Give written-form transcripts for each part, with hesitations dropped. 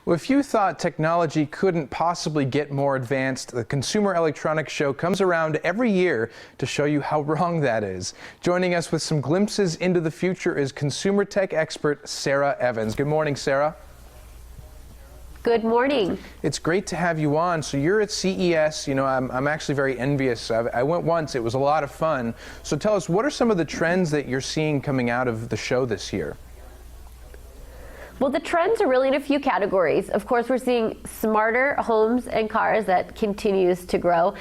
Well, if you thought technology couldn't possibly get more advanced, the Consumer Electronics Show comes around every year to show you how wrong that is. Joining us with some glimpses into the future is consumer tech expert Sarah Evans. Good morning, Sarah. Good morning. It's great to have you on. So you're at CES. You know, I'm actually very envious. I went once. It was a lot of fun. So tell us, what are some of the trends that you're seeing coming out of the show this year? Well, the trends are really in a few categories. Of course, we're seeing smarter homes and cars that continues to grow.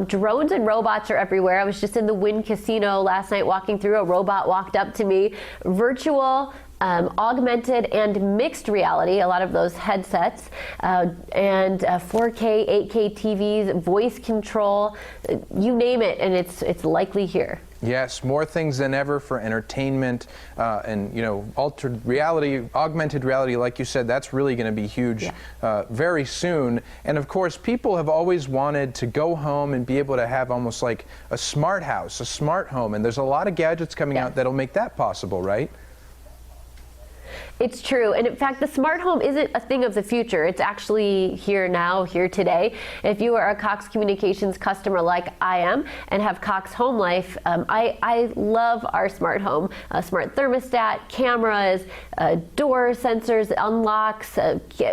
Drones and robots are everywhere. I was just in the Wynn Casino last night walking through. A robot walked up to me. Virtual, augmented and mixed reality, a lot of those headsets, and 4K, 8K TVs, voice control, you name it, and it's likely here. Yes, more things than ever for entertainment, and you know, altered reality, augmented reality, like you said, that's really going to be huge very soon. And of course, people have always wanted to go home and be able to have almost like a smart house, a smart home, and there's a lot of gadgets coming out that'll make that possible, right? It's true, and in fact, the smart home isn't a thing of the future. It's actually here now, here today. If you are a Cox Communications customer like I am and have Cox Home Life, I love our smart home. Smart thermostat, cameras, door sensors, unlocks,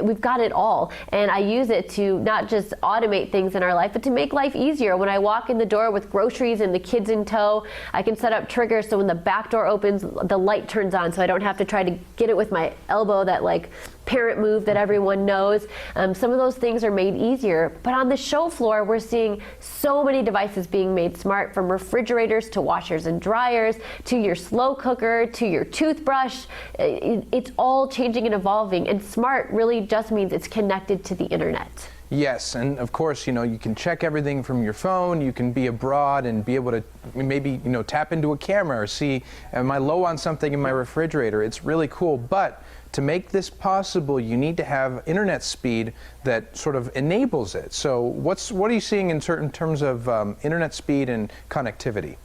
we've got it all. And I use it to not just automate things in our life, but to make life easier. When I walk in the door with groceries and the kids in tow, I can set up triggers so when the back door opens, the light turns on, so I don't have to try to get it with my elbow, that like parent move that everyone knows. Some of those things are made easier, but on the show floor we're seeing so many devices being made smart, from refrigerators to washers and dryers to your slow cooker to your toothbrush. It's all changing and evolving, and smart really just means it's connected to the internet. Yes, and of course, you know, you can check everything from your phone. You can be abroad and be able to maybe, you know, tap into a camera or see, am I low on something in my refrigerator? It's really cool, but to make this possible, you need to have internet speed that sort of enables it. So what are you seeing in terms of internet speed and connectivity?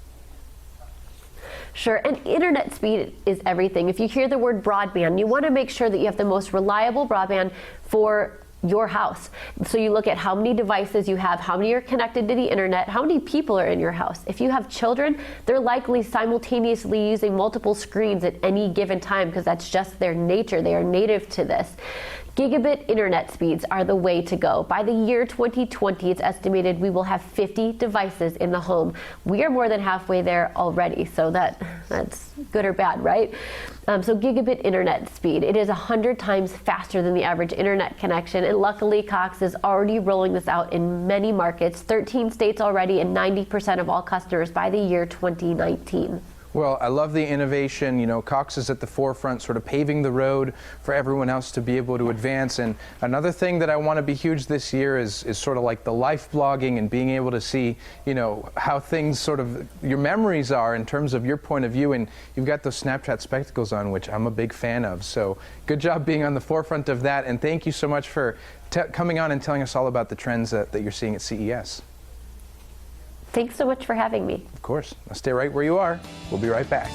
Sure, and internet speed is everything. If you hear the word broadband, you want to make sure that you have the most reliable broadband for your house. So you look at how many devices you have, how many are connected to the internet, how many people are in your house. If you have children, they're likely simultaneously using multiple screens at any given time because that's just their nature. They are native to this. Gigabit internet speeds are the way to go. By the year 2020, it's estimated we will have 50 devices in the home. We are more than halfway there already, so that's good or bad, right? So gigabit internet speed, it is 100 times faster than the average internet connection, and luckily Cox is already rolling this out in many markets, 13 states already, and 90% of all customers by the year 2019. Well, I love the innovation. You know, Cox is at the forefront, sort of paving the road for everyone else to be able to advance. And another thing that I want to be huge this year is sort of like the life blogging and being able to see, you know, how things sort of, your memories are in terms of your point of view. And you've got those Snapchat spectacles on, which I'm a big fan of. So good job being on the forefront of that. And thank you so much for coming on and telling us all about the trends that you're seeing at CES. Thanks so much for having me. Of course. Now stay right where you are. We'll be right back.